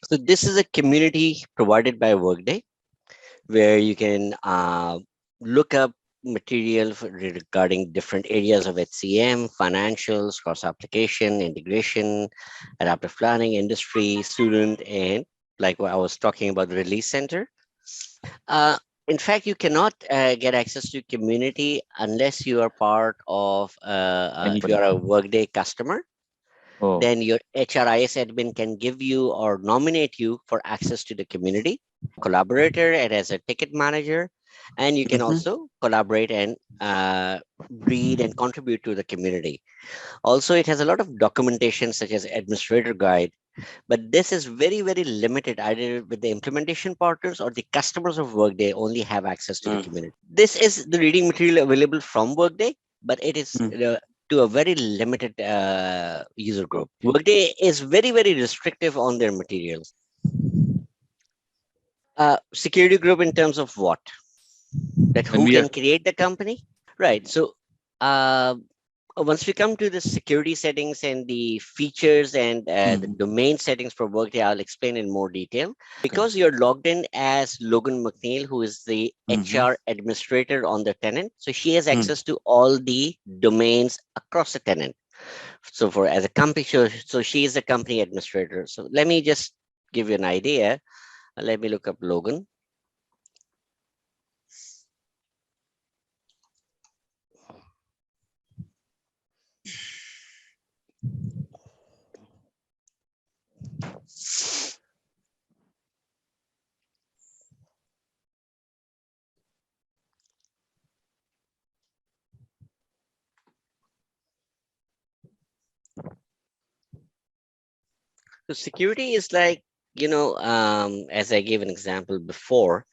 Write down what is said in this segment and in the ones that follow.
So this is a community provided by Workday where you can look up material regarding different areas of HCM, financials, cross application, integration, adaptive planning, industry, student, and like what I was talking about, the release center. Uh, in fact, you cannot get access to community unless you are part of, if you Anybody? are a Workday customer. Oh. Then your HRIS admin can give you or nominate you for access to the community, collaborator, and as a ticket manager. And you can Mhm. also collaborate and read and contribute to the community. Also, it has a lot of documentation such as administrator guide, but this is very, very limited either with the implementation partners or the customers of Workday only have access to the Mm. community. This is the reading material available from Workday, but it is Mm. to a very limited user group. Workday is very, very restrictive on their materials. Security group in terms of what? That When who we are can create the company? Right. So uh, once we come to the security settings and the features and the Mhm. domain settings for Workday, I'll explain in more detail. Okay. Because you're logged in as Logan McNeil, who is the Mhm. HR administrator on the tenant, so she has Mm. access to all the domains across the tenant. So for as a company, so she is a company administrator. So let me just give you an idea. Let me look up Logan. So security is like, as I gave an example before,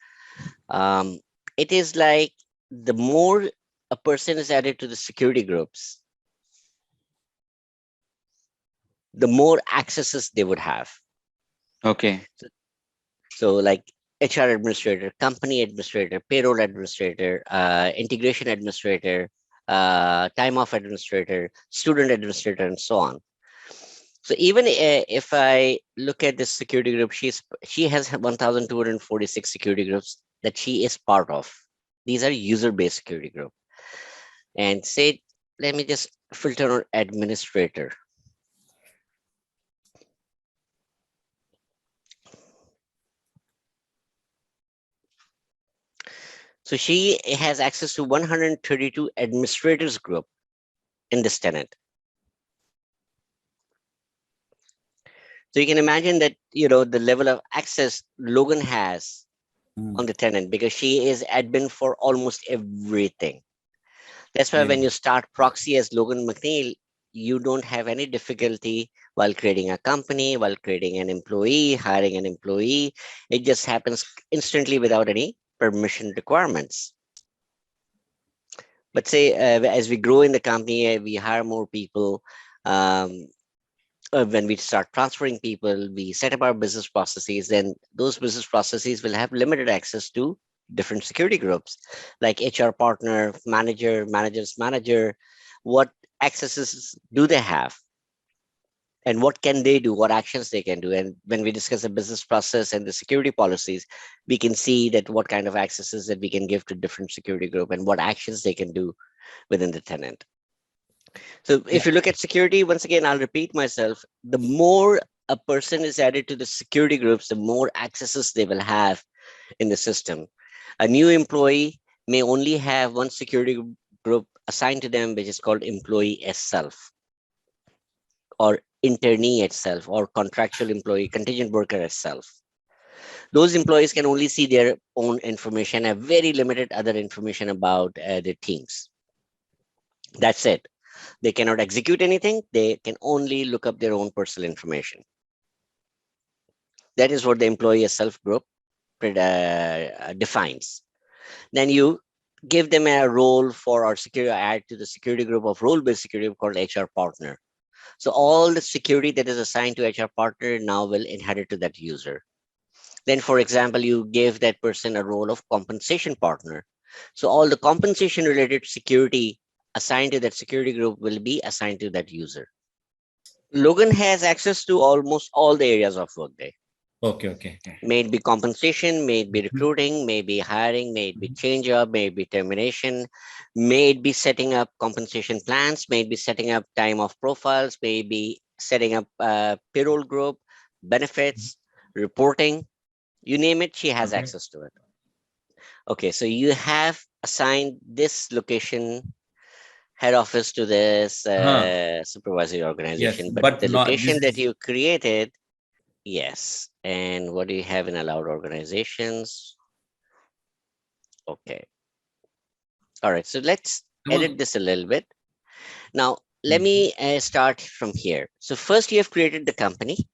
um, it is like the more a person is added to the security groups, the more accesses they would have. Okay. So, so like HR administrator, company administrator, payroll administrator, integration administrator, time off administrator, student administrator, and so on. So even if I look at this security group, she has 1,246 security groups that she is part of. These are user-based security group. And say, let me just filter on administrator. So she has access to 132 administrators group in this tenant. So you can imagine that, the level of access Logan has Mm. on the tenant because she is admin for almost everything. That's why Yeah. when you start proxy as Logan McNeil, you don't have any difficulty while creating a company, while creating an employee, hiring an employee. It just happens instantly without any permission requirements. But say as we grow in the company, we hire more people. Um, when we start transferring people, we set up our business processes, then those business processes will have limited access to different security groups like HR partner, manager, manager's manager. What accesses do they have? And what can they do? What actions they can do? And when we discuss the business process and the security policies, we can see that what kind of accesses that we can give to different security group and what actions they can do within the tenant. So Yeah. if you look at security, once again, I'll repeat myself, the more a person is added to the security groups, the more accesses they will have in the system. A new employee may only have one security group assigned to them, which is called employee as self or internee itself or contractual employee, contingent worker as self. Those employees can only see their own information, have very limited other information about their teams. That's it. They cannot execute anything. They can only look up their own personal information. That is what the employee as self group defines. Then you give them a role for our security, add to the security group of role-based security group called HR partner. So all the security that is assigned to HR partner now will inherit to that user. Then, for example, you give that person a role of compensation partner. So all the compensation related security assigned to that security group will be assigned to that user. Logan has access to almost all the areas of Workday. Okay. May it be compensation, may it be recruiting, may it be hiring, may it be change up, may it be termination, may it be setting up compensation plans, may it be setting up time off profiles, may it be setting up payroll group, benefits, reporting, you name it, she has Okay. access to it. Okay, so you have assigned this location head office to this supervisory Yes, organization, but but the not this location that is you created, yes. And what do you have in allowed organizations? Okay. All right. So let's edit this a little bit. Now, let me start from here. So first you have created the company.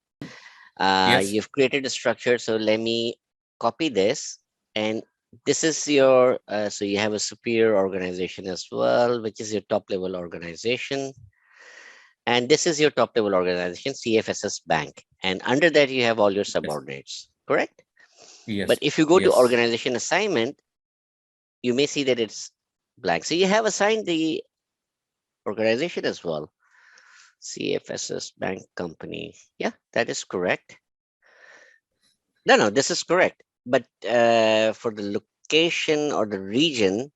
yes. You've created a structure. So let me copy this. And this is your, so you have a superior organization as well, which is your top level organization. And this is your top level organization, CFSS Bank. And under that, you have all your subordinates, correct? But Yes. if you go to Yes. organization assignment, you may see that it's blank. So you have assigned the organization as well. CFSS Bank Company. Yeah, that is correct. No, this is correct. But for the location or the region,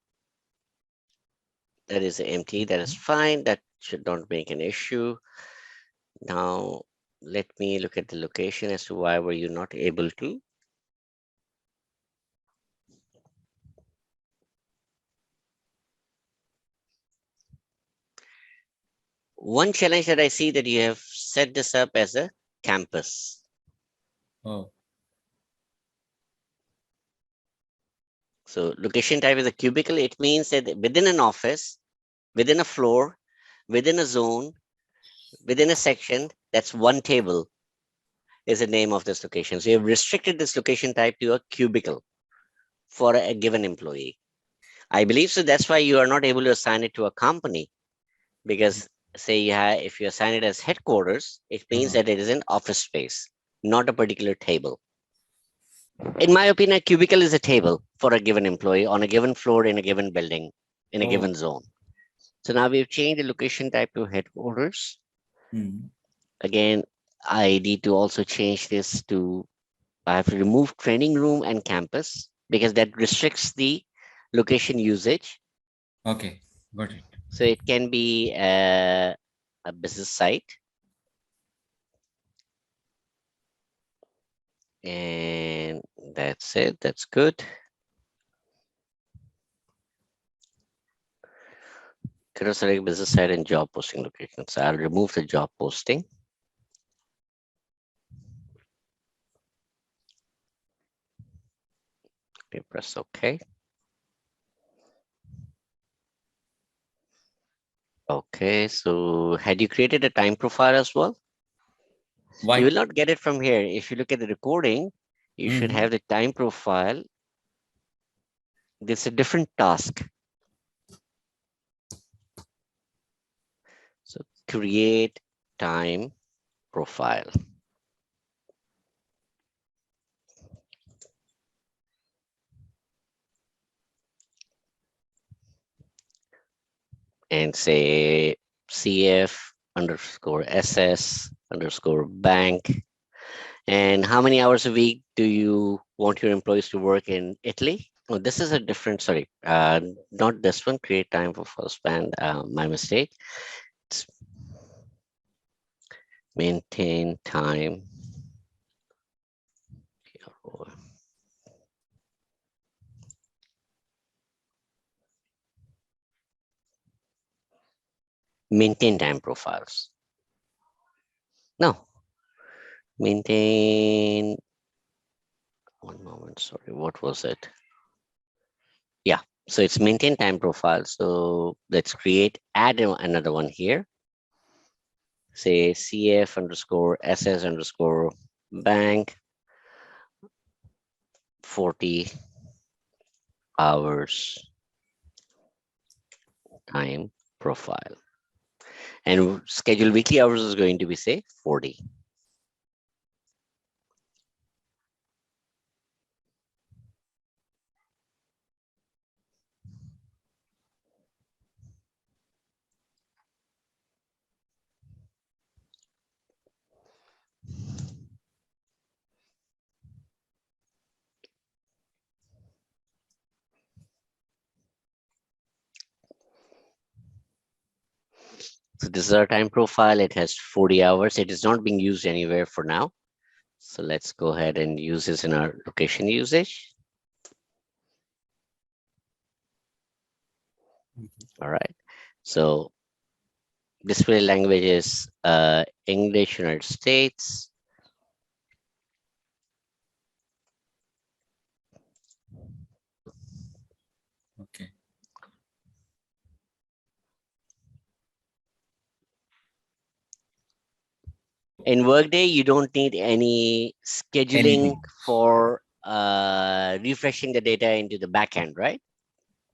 that is empty. That is fine. That should not make an issue. Now, let me look at the location as to why were you not able to. One challenge that I see that you have set this up as a campus. Oh. So location type is a cubicle. It means that within an office, within a floor, within a zone, within a section, that's one table is the name of this location. So you've restricted this location type to a cubicle for a given employee. I believe so. That's why you are not able to assign it to a company, because say if you assign it as headquarters, it means that it is an office space, not a particular table. In my opinion, a cubicle is a table for a given employee on a given floor in a given building in a Oh. given zone. So now we've changed the location type to headquarters. Again, I need to also change this to, I have to remove training room and campus because that restricts the location usage. Okay, got it. So it can be a business site. And that's it. That's good. Could select business site and job posting location. So I'll remove the job posting. Okay, press OK. Okay, so had you created a time profile as well? Why? You will not get it from here. If you look at the recording, you should have the time profile. This is a different task. So create time profile. And say CF underscore SS underscore bank. And how many hours a week do you want your employees to work in Italy? Oh, this is a different, sorry, not this one, create time for first band, my mistake. It's maintain time. Maintain time profiles. No, maintain, one moment, sorry, what was it? Yeah, so it's maintain time profile. So let's add another one here. Say CF underscore SS underscore bank 40 hours time profile. And schedule weekly hours is going to be say 40. So this is our time profile. It has 40 hours. It is not being used anywhere for now. So let's go ahead and use this in our location usage. All right. So display language is English, United States. Okay. In Workday, you don't need any scheduling Anything. for refreshing the data into the backend, right?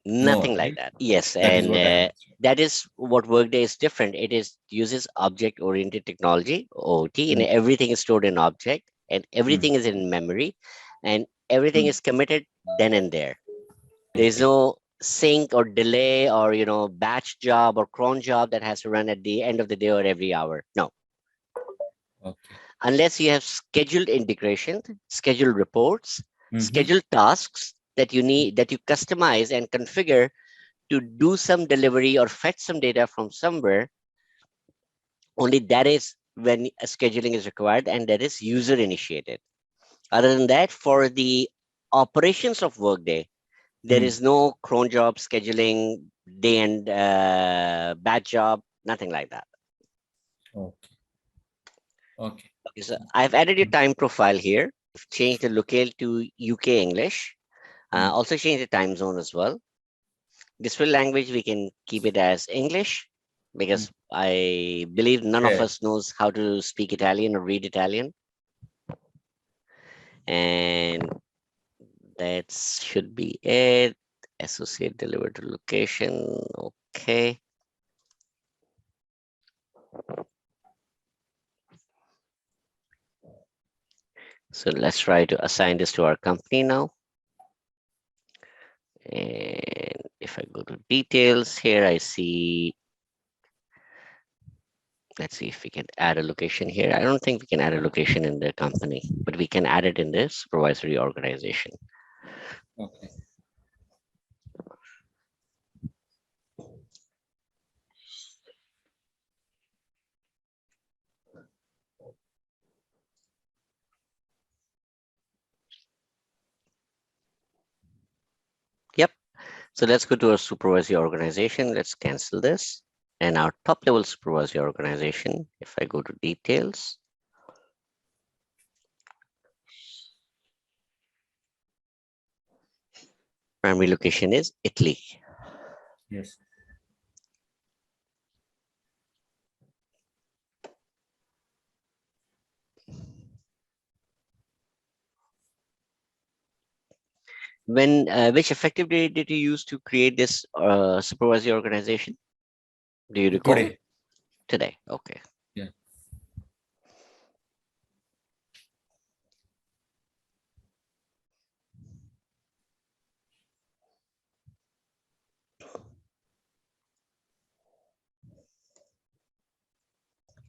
No, Nothing like right? that. Yes, That is and what I understood. that is what Workday is different. It is uses object-oriented technology, OT, and Mm, everything is stored in object, and mm, everything is in memory, and everything mm. is committed then and there. There is Okay. no sync or delay or batch job or cron job that has to run at the end of the day or every hour. No, Okay. unless you have scheduled integration, scheduled reports, Mm-hmm. scheduled tasks that you need that you customize and configure to do some delivery or fetch some data from somewhere. Only that is when a scheduling is required, and that is user initiated. Other than that, for the operations of Workday, there Mm. is no cron job scheduling, day and batch job, nothing like that. Okay. Okay. Okay, so I've added your Mm, time profile here. I've changed the locale to UK English. mm. Also change the time zone as well. Display language, we can keep it as English Mm. because I believe none of Yeah. us knows how to speak Italian or read Italian. And that should be it. Associate delivered to location. Okay. So let's try to assign this to our company now. And if I go to details here, I see, let's see if we can add a location here. I don't think we can add a location in the company, but we can add it in the supervisory organization. Okay. Yep. So let's go to our supervisory organization. Let's cancel this. And our top level supervisory organization, if I go to details, primary location is Italy. Yes. When which effective date did you use to create this supervisory organization? Do you recall? Today. Today. Okay. Yeah.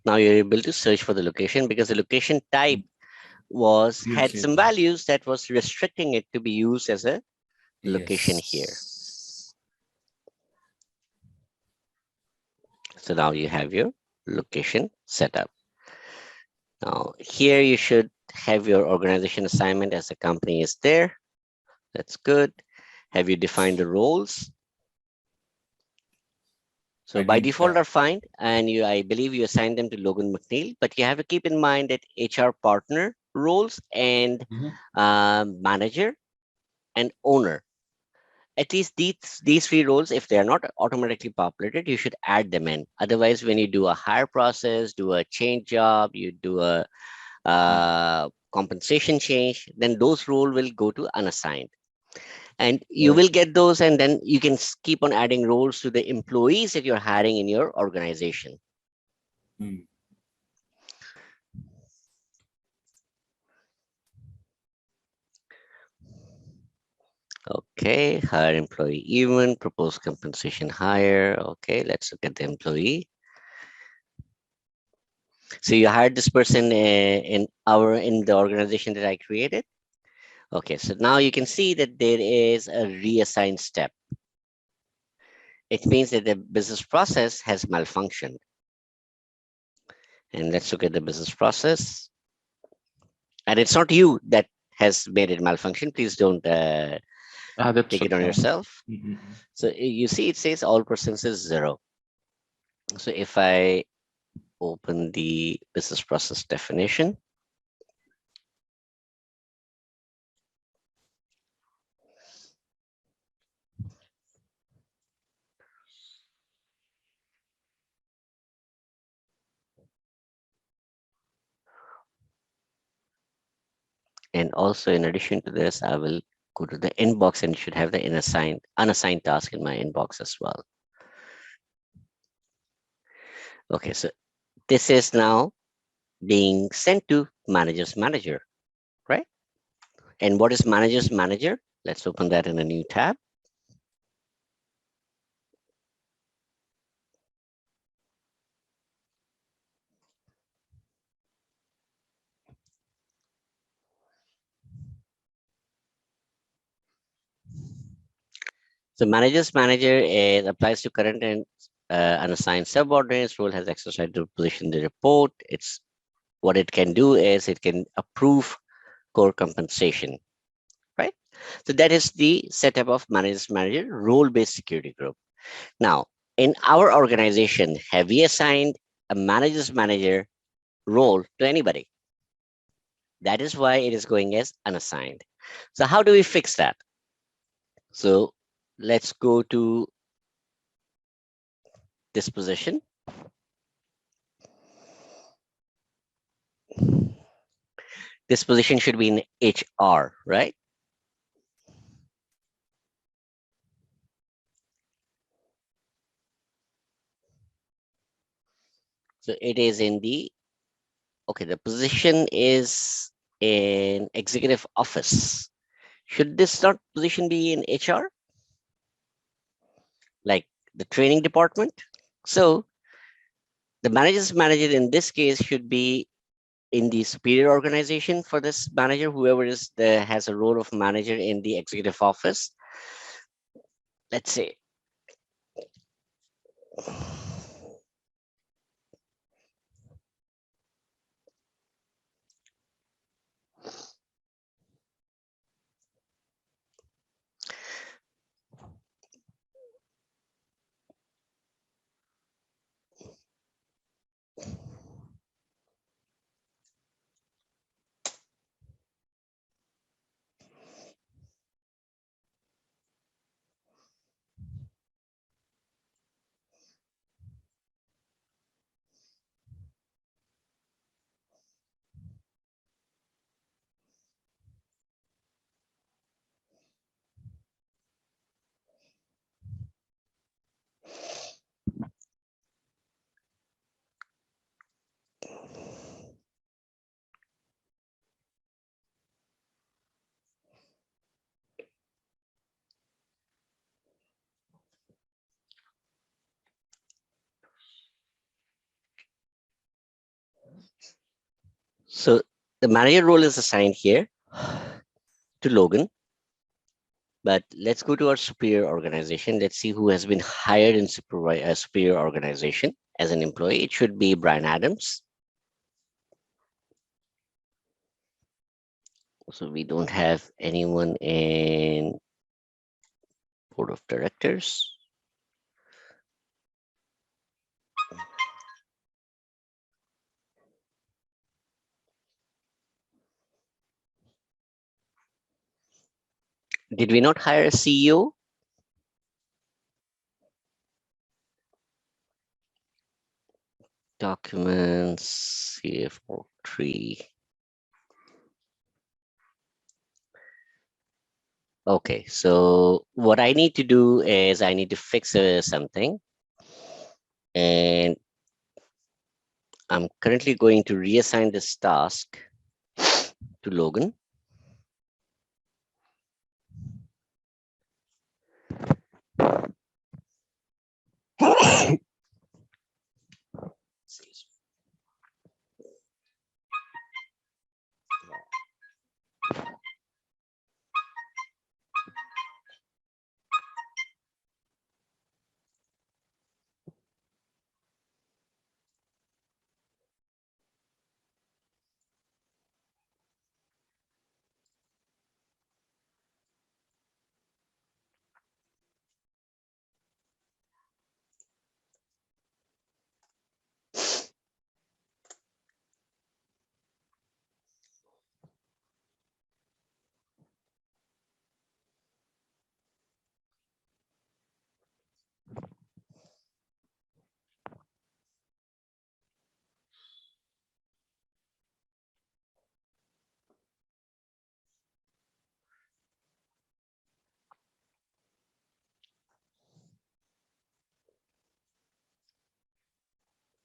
Now you're able to search for the location because the location type Mm. had USA. some values that was restricting it to be used as a location here. Yes. So now you have your location set up. Now here you should have your organization assignment as the company is there. That's good. Have you defined the roles? So by default Identify. are fine, and I believe you assign them to Logan McNeil, but you have to keep in mind that HR partner roles and Mhm. manager and owner. At least these three roles, if they are not automatically populated, you should add them in. Otherwise, when you do a hire process, do a change job, you do a Mm. compensation change, then those roles will go to unassigned. And you Oh. will get those, and then you can keep on adding roles to the employees that you're hiring in your organization. Mm. Okay, hire employee even, propose compensation higher. Okay, let's look at the employee. So you hired this person in the organization that I created. Okay, so now you can see that there is a reassign step. It means that the business process has malfunctioned. And let's look at the business process. And it's not you that has made it malfunction. Please don't That's take it on okay. yourself. So you see, it says all percent is 0. So if I open the business process definition, and also in addition to this, I will go to the inbox and it should have the unassigned task in my inbox as well. Okay, so this is now being sent to manager's manager, right? And what is manager's manager? Let's open that in a new tab. So manager's manager applies to current and unassigned subordinates. Role has exercised to position the report. It's what it can do is it can approve core compensation, right? So that is the setup of manager's manager role-based security group. Now, in our organization, have we assigned a manager's manager role to anybody? That is why it is going as unassigned. So how do we fix that? So let's go to this position. This position should be in HR, right? So it is in the, okay, the position is in executive office. Should this not position be in HR? Like the training department? So the manager's manager in this case should be in the superior organization for this manager, whoever is the has a role of manager in the executive office. Let's say so the manager role is assigned here to Logan. But let's go to our superior organization. Let's see who has been hired in superior organization as an employee. It should be Brian Adams. So we don't have anyone in board of directors. Did we not hire a CEO? Documents, CFO tree. Okay, so what I need to do is I need to fix something. And I'm currently going to reassign this task to Logan.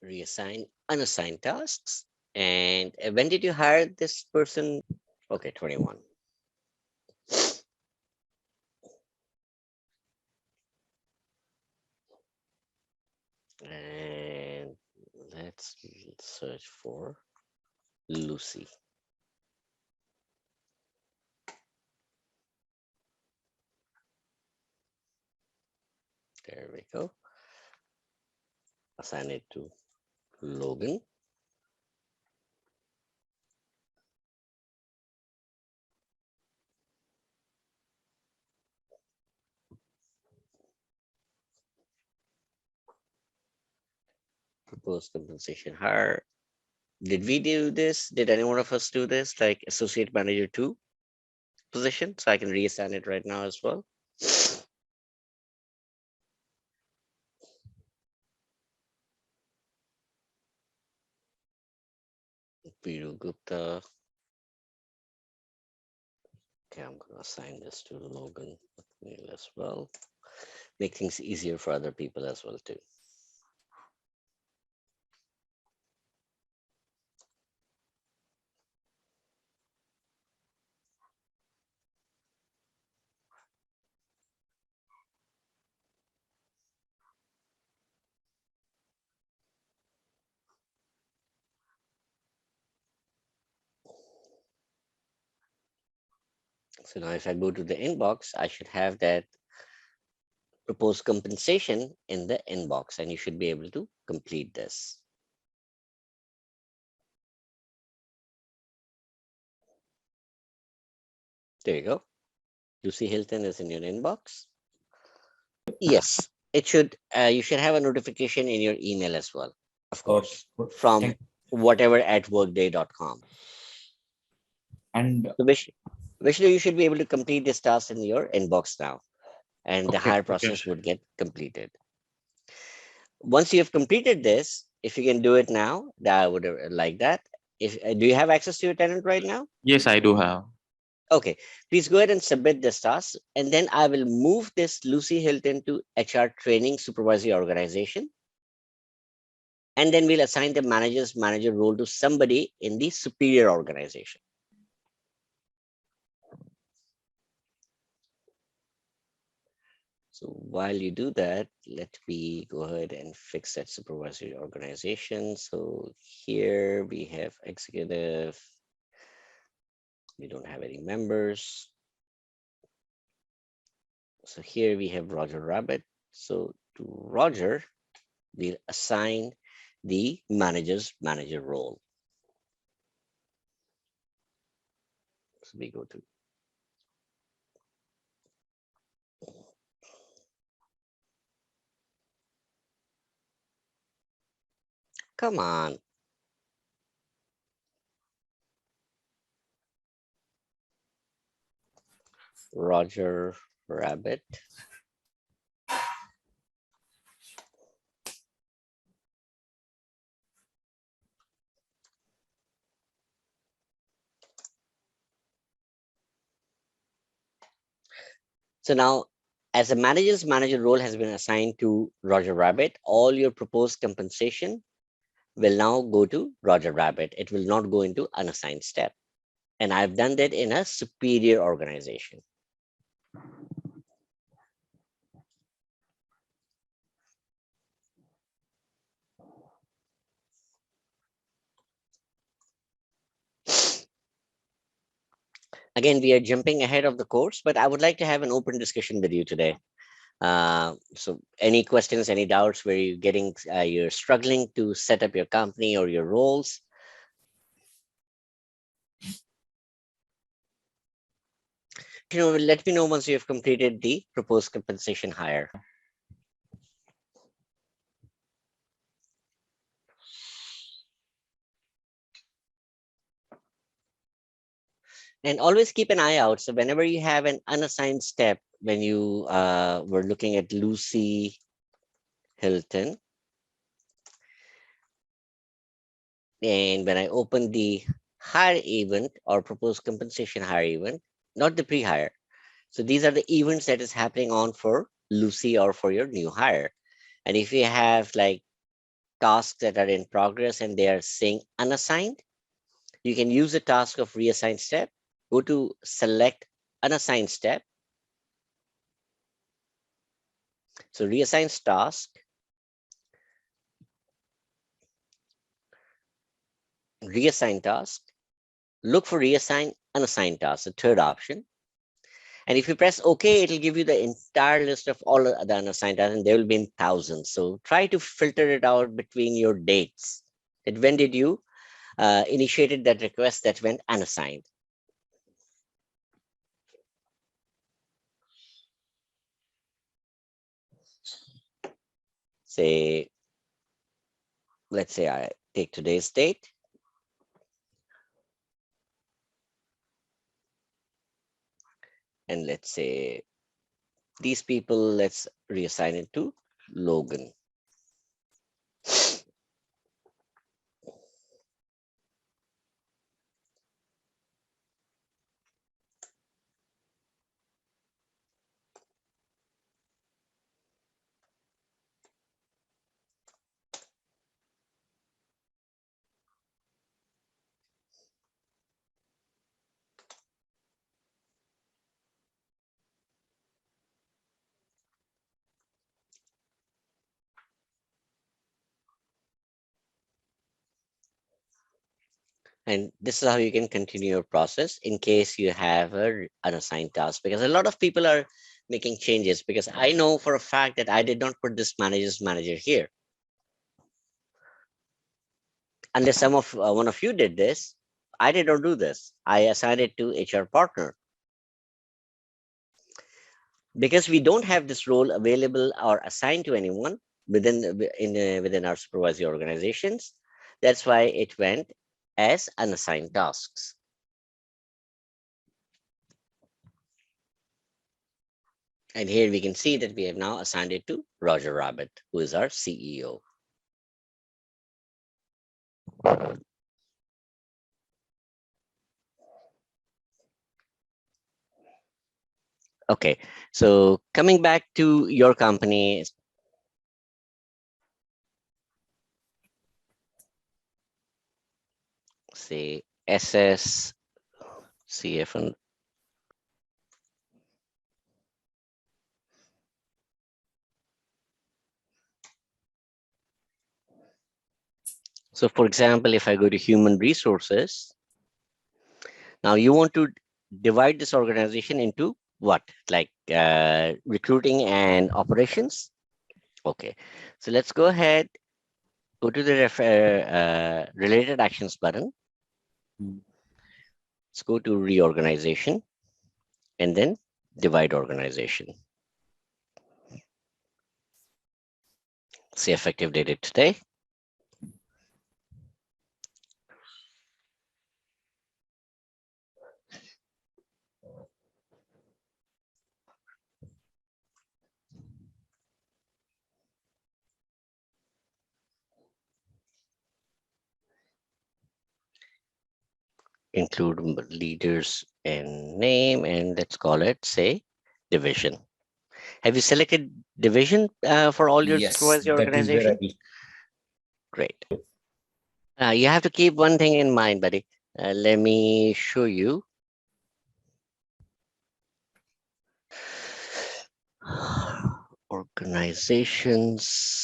reassign unassigned tasks. And when did you hire this person? Okay, 21. And let's search for Lucy. There we go. Assign it to Logan. Propose compensation hire. Did we do this? Did any one of us do this? Like associate manager 2 position? So I can reassign it right now as well. Piru Gupta. Okay, I'm going to assign this to Logan McNeil as well. Make things easier for other people as well too. So now if I go to the inbox, I should have that proposed compensation in the inbox, and you should be able to complete this. There you go. Lucy Hilton is in your inbox. Yes, it should. You should have a notification in your email as well, of course, Okay. from whatever at workday.com. And So Vishnu, you should be able to complete this task in your inbox now, and the hire process would get completed. Once you have completed this, if you can do it now, that I would like that. If do you have access to your tenant right now? Yes, I do have. Okay, please go ahead and submit this task, and then I will move this Lucy Hilton to HR training supervisory organization, and then we'll assign the manager's manager role to somebody in the superior organization. So while you do that, let me go ahead and fix that supervisory organization. So here we have executive. We don't have any members. So here we have Roger Rabbit. So to Roger, we'll assign the manager's manager role. So we go to come on. Roger Rabbit. So now, as a manager's manager role has been assigned to Roger Rabbit, all your proposed compensation will now go to Roger Rabbit. It will not go into unassigned step. And I've done that in a superior organization. Again, we are jumping ahead of the course, but I would like to have an open discussion with you today. So any questions, any doubts where you're struggling to set up your company or your roles? Let me know once you have completed the proposed compensation hire. And always keep an eye out. So whenever you have an unassigned step, when you were looking at Lucy Hilton, and when I open the hire event or proposed compensation hire event, not the pre-hire. So these are the events that is happening on for Lucy or for your new hire. And if you have like tasks that are in progress and they are saying unassigned, you can use the task of reassign step, go to select unassigned step. So reassign task, reassign task, look for reassign unassigned task, the third option. And if you press OK, it'll give you the entire list of all the unassigned tasks, and they will be in thousands. So try to filter it out between your dates. That when did you initiated that request that went unassigned? Say, let's say I take today's date. And let's say these people, let's reassign it to Logan. And this is how you can continue your process in case you have an unassigned task, because a lot of people are making changes, because I know for a fact that I did not put this manager's manager here. Unless some of one of you did this, I did not do this. I assigned it to HR partner. Because we don't have this role available or assigned to anyone within our supervisory organizations. That's why it went as unassigned tasks. And here we can see that we have now assigned it to Roger Rabbit, who is our CEO. Okay, so coming back to your company, say SS CF. So for example, if I go to human resources, now you want to divide this organization into what? Like recruiting and operations? Okay, so let's go ahead, go to the related actions button. Let's go to reorganization and then divide organization. Say effective date today. Include leaders and name, and let's call it, say, division. Have you selected division for all your Yes, supervisory that is where I organization? Great. You have to keep one thing in mind, buddy. Let me show you. Organizations.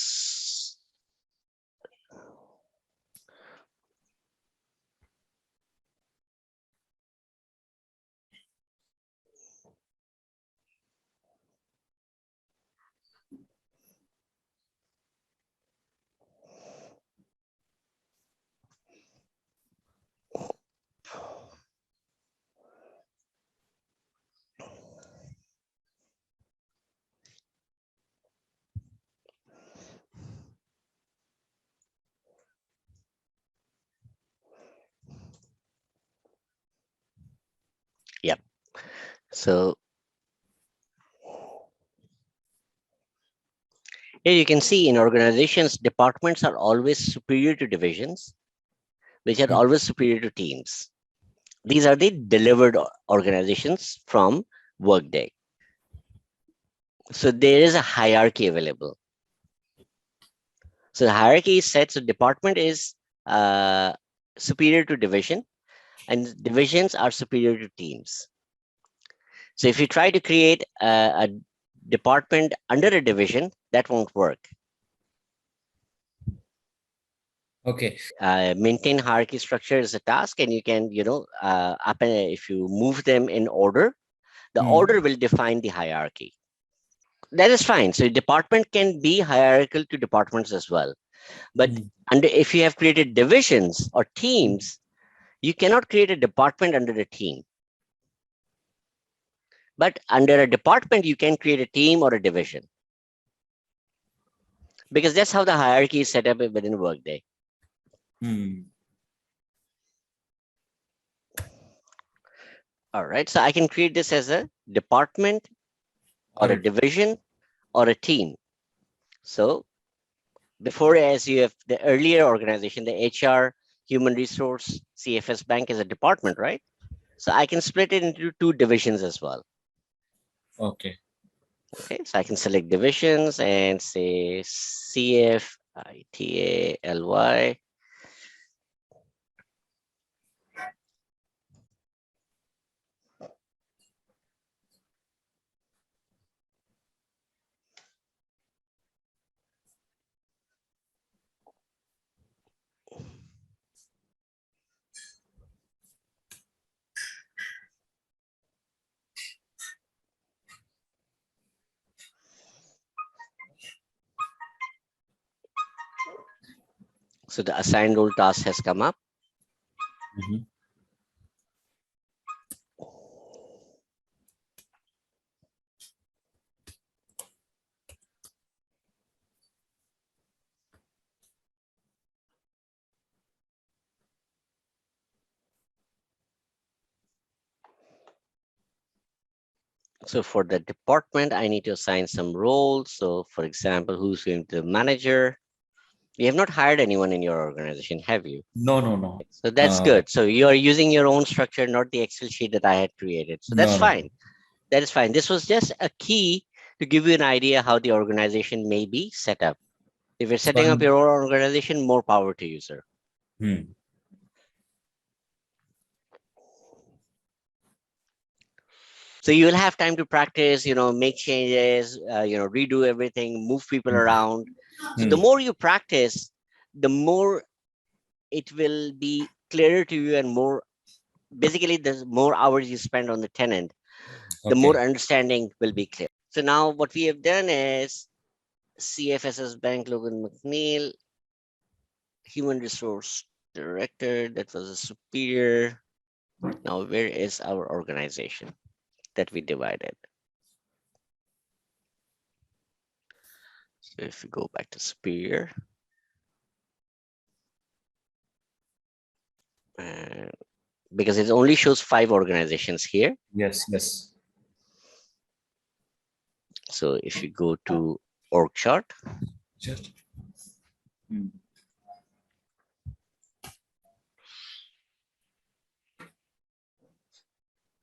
Yep. So here you can see in organizations, departments are always superior to divisions, which are always superior to teams. These are the delivered organizations from Workday. So there is a hierarchy available. So the hierarchy is set. So department is superior to division, and divisions are superior to teams. So if you try to create a department under a division, that won't work. Okay. Maintain hierarchy structure is a task, and you can, if you move them in order, the order will define the hierarchy. That is fine. So department can be hierarchical to departments as well. But if you have created divisions or teams, you cannot create a department under a team. But under a department, you can create a team or a division. Because that's how the hierarchy is set up within Workday. All right, so I can create this as a department or a division or a team. So before, as you have the earlier organization, the HR, human resource, CFS bank is a department, right? So I can split it into 2 divisions as well. Okay. Okay, so I can select divisions and say CF, ITA, LY. So the assigned role task has come up. So for the department, I need to assign some roles. So for example, who's going to the manager? You have not hired anyone in your organization, have you? No. So that's good. So you are using your own structure, not the Excel sheet that I had created. So that's fine. That is fine. This was just a key to give you an idea how the organization may be set up. If you're setting up your own organization, more power to you, sir. So you will have time to practice, make changes, redo everything, move people around. So the more you practice, the more it will be clearer to you, and more, basically, the more hours you spend on the tenant, the more understanding will be clear. So now what we have done is CFSS Bank, Logan McNeil, Human Resource Director, that was a superior. Now, where is our organization that we divided? So if we go back to superior, because it only shows 5 organizations here. Yes. So if you go to org chart,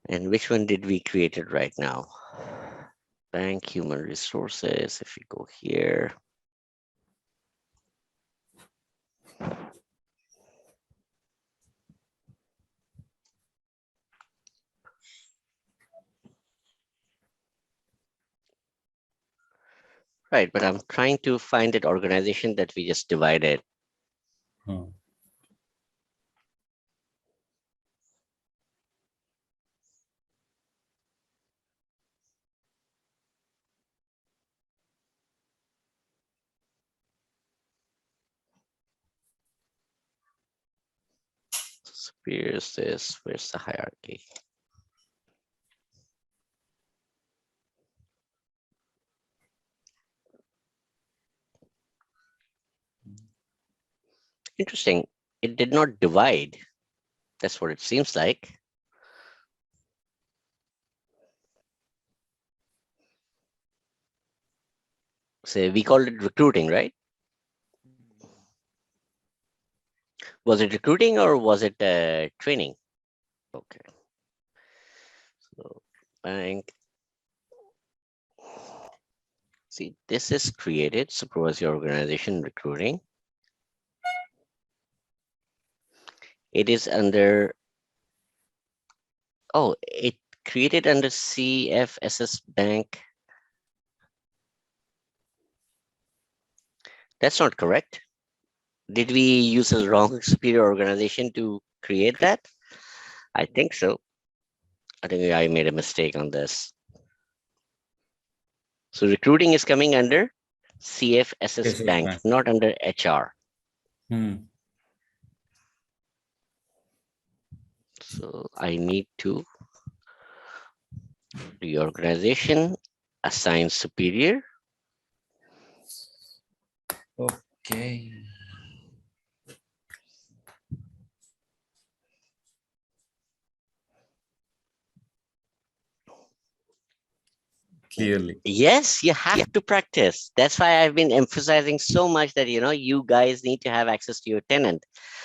and which one did we create it right now? Bank, human resources. If you go here, right, but I'm trying to find that organization that we just divided. Superiors this, where's the hierarchy? Interesting. It did not divide. That's what it seems like. So we called it recruiting, right? Was it recruiting or was it training? Okay. So bank, See, this is created, supervisory organization recruiting. It is under, oh, it created under CFSS Bank. That's not correct. Did we use a wrong superior organization to create that? I think so. I think I made a mistake on this. So recruiting is coming under CFSS Yes, Bank, bank. not under HR. So I need to reorganization, assign superior. Okay. Clearly. Yes, you have to practice. That's why I've been emphasizing so much that, you guys need to have access to your tenant.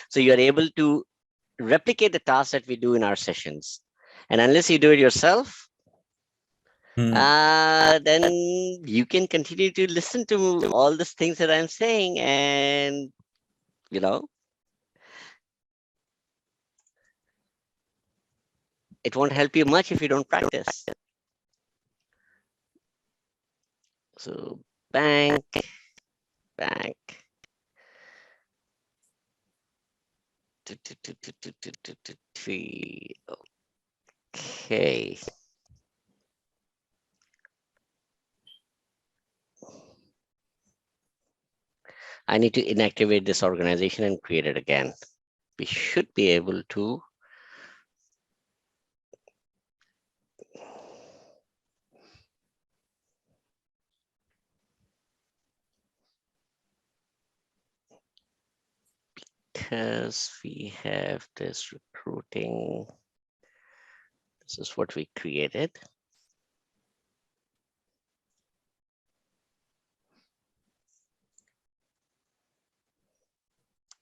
So you're able to replicate the tasks that we do in our sessions. And unless you do it yourself, then you can continue to listen to all these things that I'm saying, and it won't help you much if you don't practice. So bank. Three. Okay. I need to inactivate this organization and create it again. We should be able to. Because we have this recruiting. This is what we created.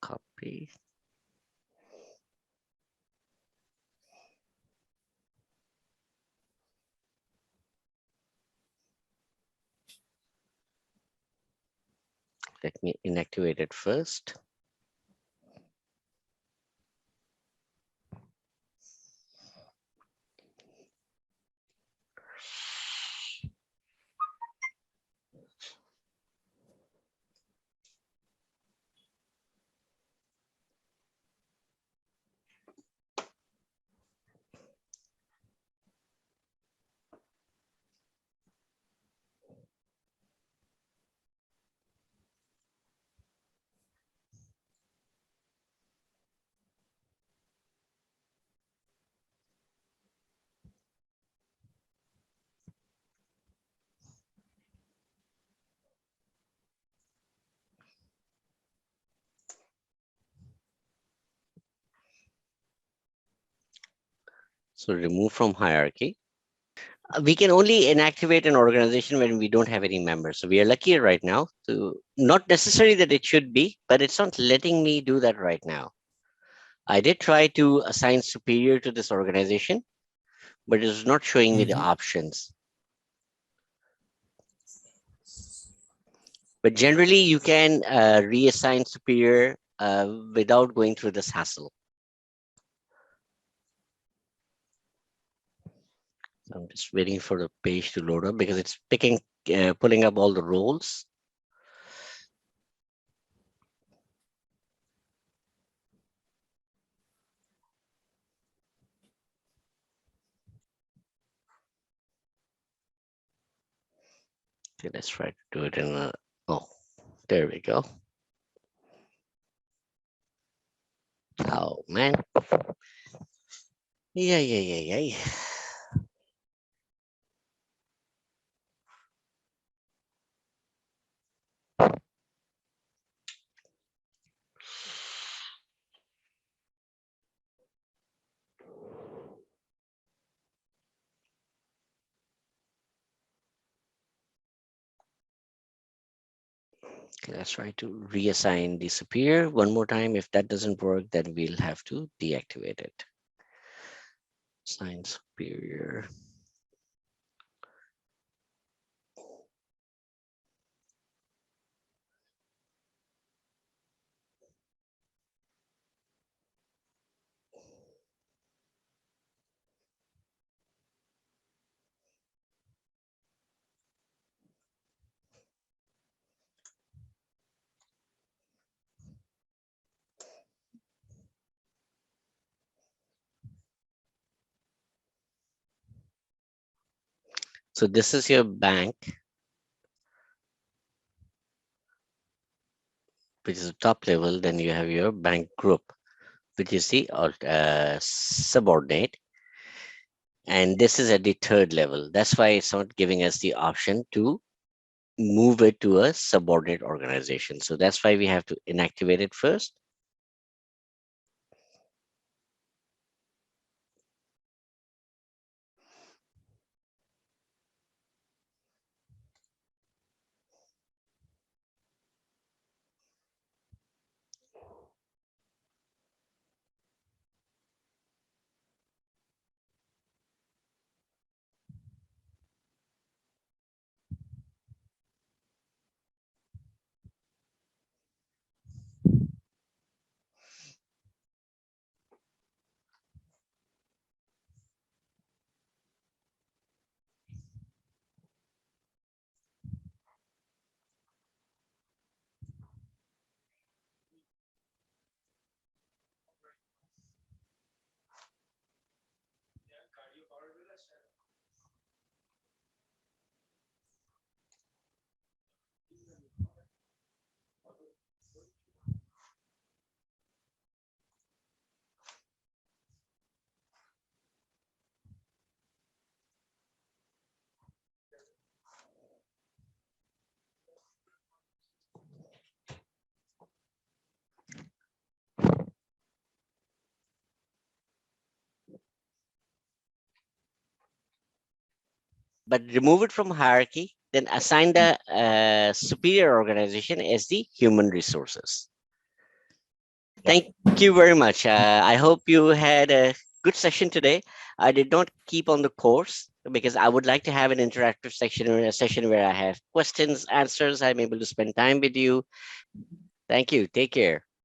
Copy. Let me inactivate it first. So remove from hierarchy. We can only inactivate an organization when we don't have any members. So we are lucky right now. So not necessarily that it should be, but it's not letting me do that right now. I did try to assign superior to this organization, but it's not showing me the options. But generally, you can reassign superior without going through this hassle. So I'm just waiting for the page to load up because it's pulling up all the roles. Okay, let's try to do it in a, oh, there we go. Oh, man. Yeah. Okay, let's try to reassign disappear one more time. If that doesn't work, then we'll have to deactivate it. Assign superior. So this is your bank, which is the top level. Then you have your bank group, which is the subordinate. And this is at the third level. That's why it's not giving us the option to move it to a subordinate organization. So that's why we have to inactivate it first. But remove it from hierarchy, then assign the superior organization as the human resources. Thank you very much. I hope you had a good session today. I did not keep on the course because I would like to have an interactive section or a session where I have questions, answers. I'm able to spend time with you. Thank you. Take care.